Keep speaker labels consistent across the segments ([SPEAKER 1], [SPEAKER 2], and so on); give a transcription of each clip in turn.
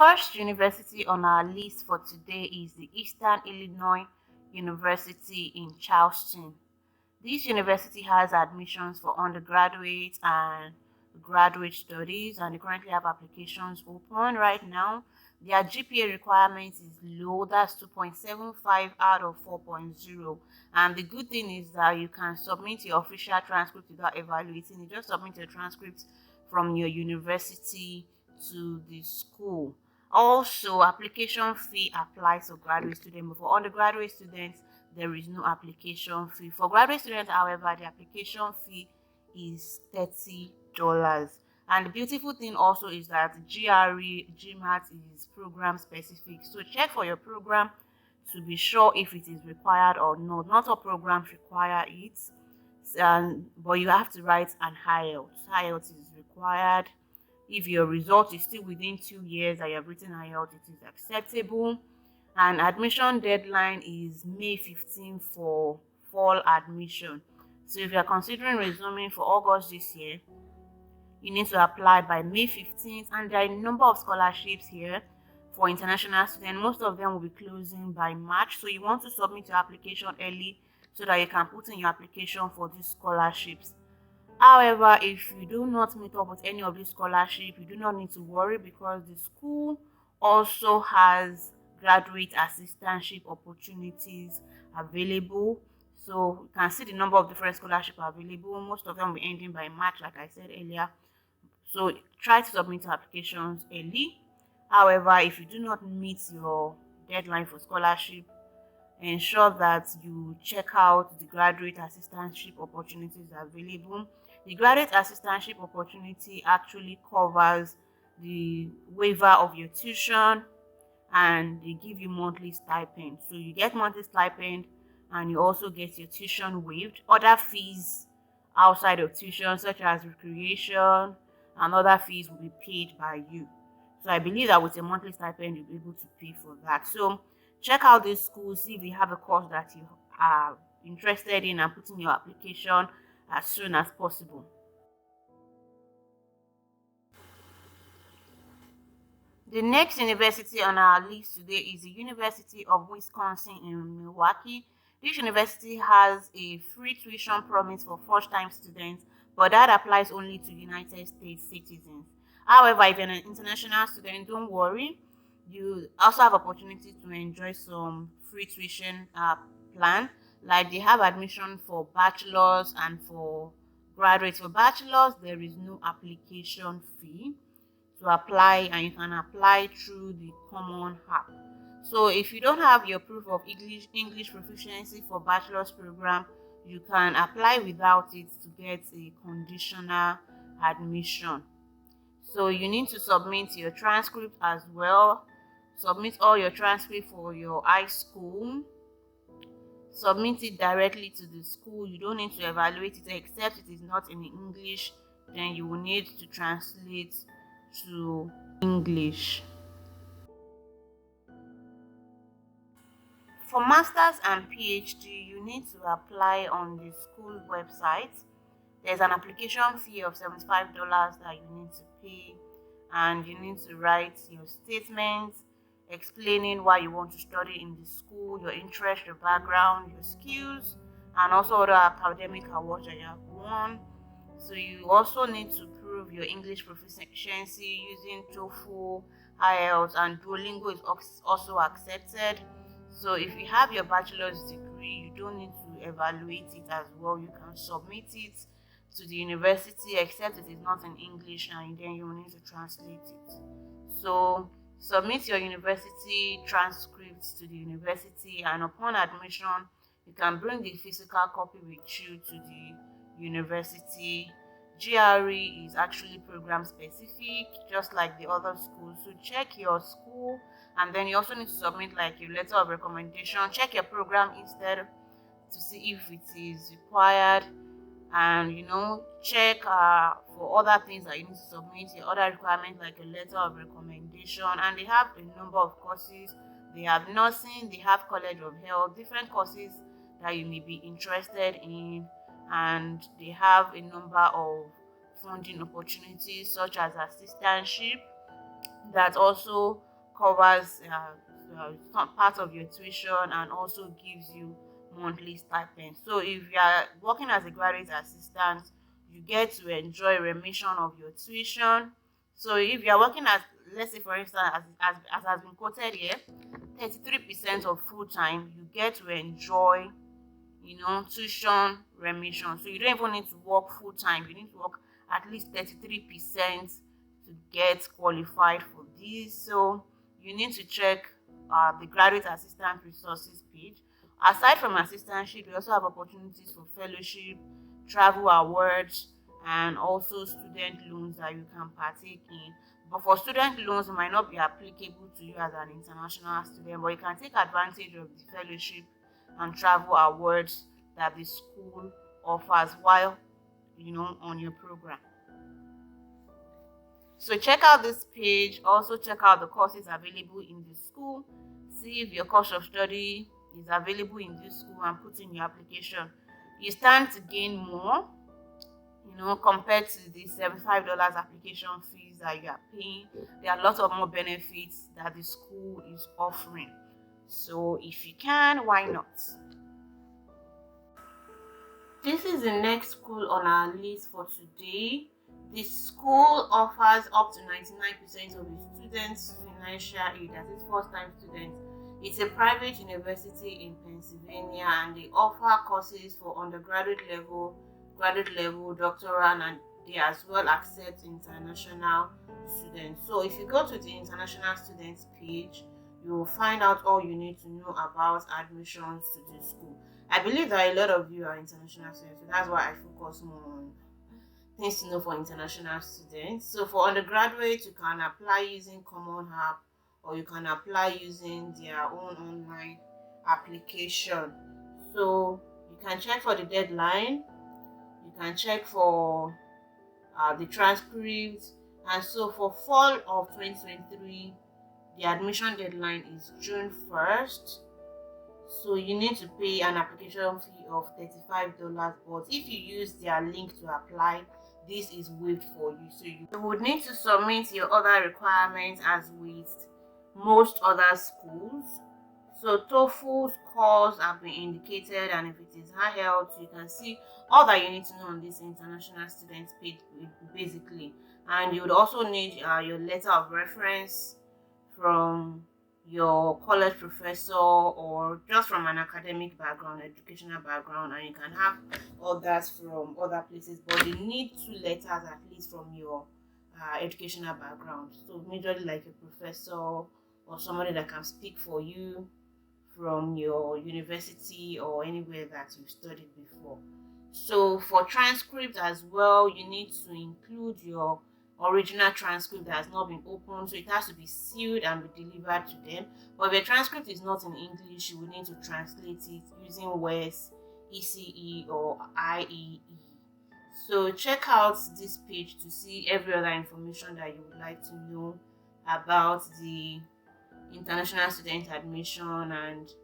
[SPEAKER 1] first university on our list for today is the Eastern Illinois University in Charleston. This university has admissions for undergraduate and graduate studies, and they currently have applications open right now. Their GPA requirement is low, that's 2.75 out of 4.0. And the good thing is that you can submit your official transcript without evaluating it. Just submit your transcript from your university to the school. Also, application fee applies to graduate students, but for undergraduate students, there is no application fee. For graduate students, however, the application fee is $30. And the beautiful thing also is that GRE, GMAT is program specific. So check for your program to be sure if it is required or not. Not all programs require it, but you have to write an IELTS. IELTS is required. If your result is still within 2 years and you have written IELTS, it is acceptable. And admission deadline is May 15 for fall admission. So if you are considering resuming for August this year, you need to apply by May 15th. And there are a number of scholarships here for international students. Most of them will be closing by March. So you want to submit your application early so that you can put in your application for these scholarships. However, if you do not meet up with any of these scholarships, you do not need to worry, because the school also has graduate assistantship opportunities available. So you can see the number of different scholarships available. Most of them will be ending by March, like I said earlier. So try to submit your applications early. However, if you do not meet your deadline for scholarship, ensure that you check out the graduate assistantship opportunities available. The graduate assistantship opportunity actually covers the waiver of your tuition, and they give you monthly stipend. So you get monthly stipend and you also get your tuition waived. Other fees outside of tuition, such as recreation and other fees, will be paid by you. So I believe that with a monthly stipend, you'll be able to pay for that. So check out this school, see if they have a course that you are interested in, and put in your application as soon as possible. The next university on our list today is the University of Wisconsin in Milwaukee. This university has a free tuition promise for first-time students, but that applies only to United States citizens. However, if you're an international student, don't worry. You also have opportunity to enjoy some free tuition plan. Like, they have admission for bachelors and for graduates. For bachelors, there is no application fee to apply, and you can apply through the common app. So if you don't have your proof of English proficiency for bachelor's program, you can apply without it to get a conditional admission. So you need to submit your transcript as well. Submit all your transcript for your high school. Submit it directly to the school. You don't need to evaluate it, except it is not in English. Then you will need to translate to English. For masters and PhD, you need to apply on the school website. There's an application fee of $75 that you need to pay, and you need to write your statement explaining why you want to study in the school, your interest, your background, your skills, and also other academic awards that you have won. So you also need to prove your English proficiency using TOEFL, IELTS, and Duolingo is also accepted. So if you have your bachelor's degree, you don't need to evaluate it as well. You can submit it to the university, except it is not in English, and then you will need to translate it. So submit your university transcripts to the university, and upon admission, you can bring the physical copy with you to the university. GRE is actually program specific, just like the other schools. So check your school, and then you also need to submit like your letter of recommendation. Check your program instead to see if it is required, and check for other things that you need to submit, your other requirements like a letter of recommendation. And they have a number of courses. They have nursing, they have college of health, different courses that you may be interested in, and they have a number of funding opportunities such as assistantship that also covers some part of your tuition and also gives you monthly stipend. So if you are working as a graduate assistant, you get to enjoy remission of your tuition. So if you are working as, let's say for instance, as has been quoted here, 33% of full time, you get to enjoy, tuition remission. So you don't even need to work full time. You need to work at least 33% to get qualified for this. So you need to check the graduate assistant resources page. Aside from assistantship, we also have opportunities for fellowship, travel awards, and also student loans that you can partake in. But for student loans, it might not be applicable to you as an international student, but you can take advantage of the fellowship and travel awards that the school offers while on your program. So check out this page. Also check out the courses available in the school. See if your course of study is available in this school and put in your application. You stand to gain more, compared to the $75 application fees that you are paying. There are a lot of more benefits that the school is offering. So if you can, why not? This is the next school on our list for today. The school offers up to 99% of its students financial aid, that is first-time students. It's a private university in Pennsylvania, and they offer courses for undergraduate level, graduate level, doctoral, and they as well accept international students. So if you go to the international students page, you will find out all you need to know about admissions to the school. I believe that a lot of you are international students, so that's why I focus more on things to know for international students. So for undergraduates, you can apply using Common App, or you can apply using their own online application. So you can check for the deadline, you can check for the transcripts, and so for fall of 2023, the admission deadline is June 1st. So you need to pay an application fee of $35, but if you use their link to apply, this is waived for you. So you would need to submit your other requirements as with most other schools. So TOEFL scores have been indicated, and if it is IELTS, you can see all that you need to know on this international students page basically. And you would also need your letter of reference from your college professor or just from an academic background, educational background, and you can have others from other places, but you need 2 letters at least from your educational background. So majorly like a professor or somebody that can speak for you from your university or anywhere that you've studied before. So for transcript as well, you need to include your original transcript that has not been opened, so it has to be sealed and be delivered to them. But if your transcript is not in English, you will need to translate it using WES, ECE, or IEE. So check out this page to see every other information that you would like to know about the international student admission, and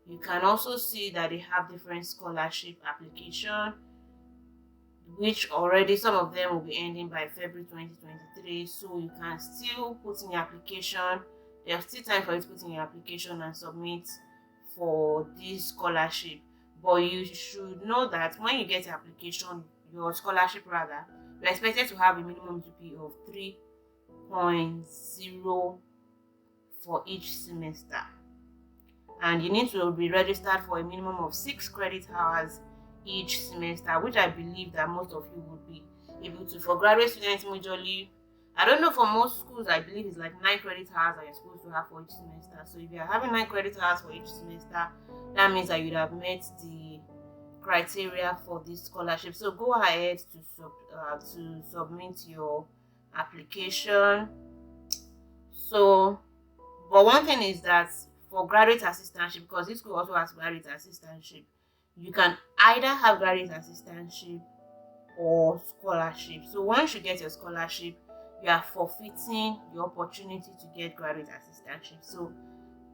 [SPEAKER 1] you can also see that they have different scholarship application, which already some of them will be ending by February 2023. So you can still put in your application. There's still time for you to put in your application and submit for this scholarship. But you should know that when you get your application, your scholarship rather, you're expected to have a minimum GPA of 3.0 for each semester. And you need to be registered for a minimum of 6 credit hours each semester, which I believe that most of you would be able to. For graduate students, majorly, I don't know, for most schools, I believe it's like 9 credit hours that you're supposed to have for each semester. So if you're having 9 credit hours for each semester, that means that you'd have met the criteria for this scholarship. So go ahead to submit your application. So, but one thing is that for graduate assistantship, because this school also has graduate assistantship, you can either have graduate assistantship or scholarship. So once you get your scholarship, you are forfeiting your opportunity to get graduate assistantship. So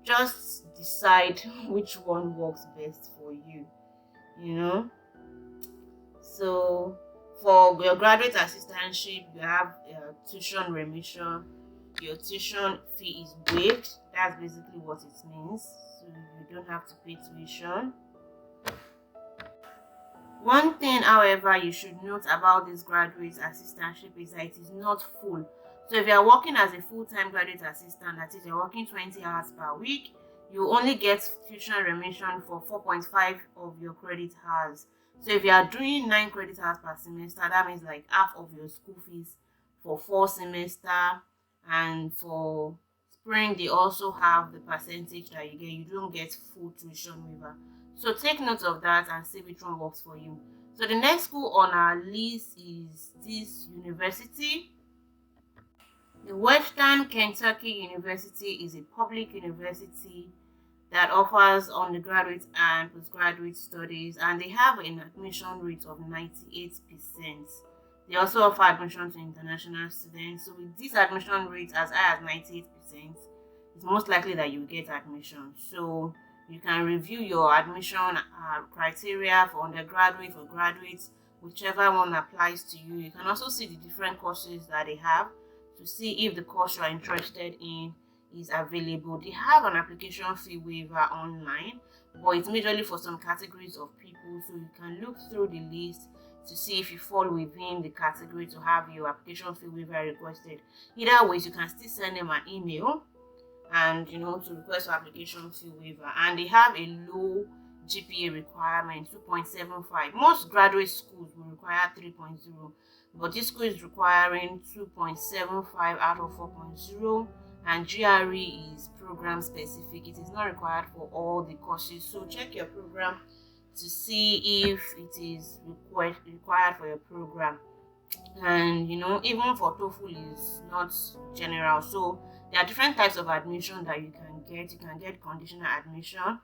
[SPEAKER 1] just decide which one works best for you, So for your graduate assistantship, you have tuition remission, your tuition fee is waived. That's basically what it means. So you don't have to pay tuition. One thing, however, you should note about this graduate assistantship is that it is not full. So if you are working as a full-time graduate assistant, that is, you're working 20 hours per week, you only get tuition remission for 4.5 of your credit hours. So if you are doing 9 credit hours per semester, that means like half of your school fees for 4 semester. And for spring, they also have the percentage that you get. You don't get full tuition waiver. So take note of that and see which one works for you. So the next school on our list is this university. The Western Kentucky University is a public university that offers undergraduate and postgraduate studies, and they have an admission rate of 98%. They also offer admission to international students. So with this admission rate as high as 98%, it's most likely that you get admission. So you can review your admission criteria for undergraduate or graduates, whichever one applies to you. You can also see the different courses that they have to see if the course you are interested in is available. They have an application fee waiver online, but it's majorly for some categories of people. So you can look through the list to see if you fall within the category to have your application fee waiver requested. Either ways, you can still send them an email and to request for application fee waiver. And they have a low GPA requirement, 2.75. Most graduate schools will require 3.0, but this school is requiring 2.75 out of 4.0, and GRE is program specific. It is not required for all the courses. So check your program to see if it is required for your program. And even for TOEFL is not general. So there are different types of admission that you can get. You can get conditional admission.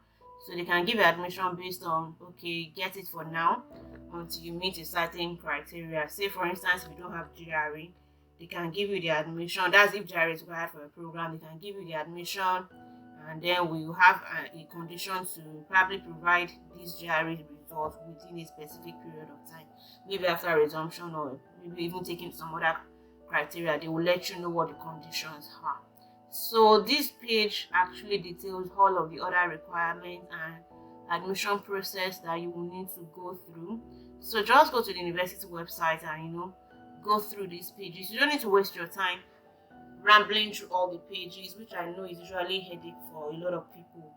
[SPEAKER 1] So they can give you admission based on, okay, get it for now until you meet a certain criteria. Say for instance, if you don't have GRE, they can give you the admission. That's if GRE is required for a program. They can give you the admission, and then we will have a condition to probably provide these GRE results within a specific period of time. Maybe after resumption, or maybe even taking some other criteria. They will let you know what the conditions are. So this page actually details all of the other requirements and admission process that you will need to go through. So just go to the university website and go through these pages. You don't need to waste your time rambling through all the pages, which I know is usually a headache for a lot of people.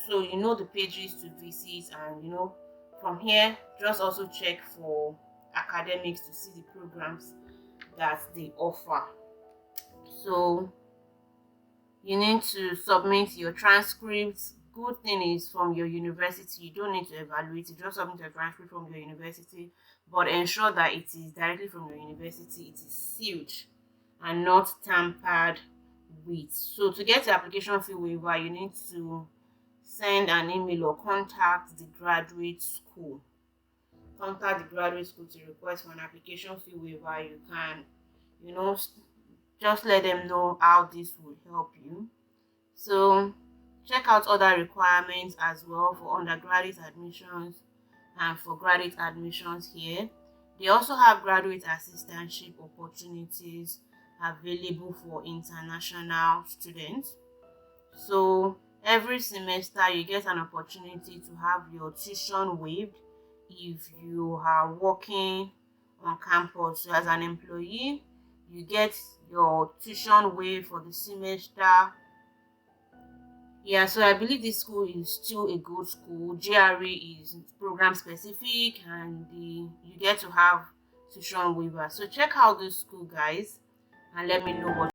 [SPEAKER 1] So the pages to visit, and from here just also check for academics to see the programs that they offer. So you need to submit your transcripts. Good thing is, from your university, you don't need to evaluate it. Just submit a transcript from your university, but ensure that it is directly from your university. It is sealed and not tampered with. So to get the application fee waiver, you need to send an email or contact the graduate school. Contact the graduate school to request for an application fee waiver. You can, just let them know how this will help you. So check out other requirements as well for undergraduate admissions and for graduate admissions here. They also have graduate assistantship opportunities available for international students. So every semester you get an opportunity to have your tuition waived if you are working on campus. So as an employee, you get your tuition waived for the semester. Yeah, so I believe this school is still a good school. GRE is program specific, and you get to have tuition waiver. So check out this school, guys, and let me know what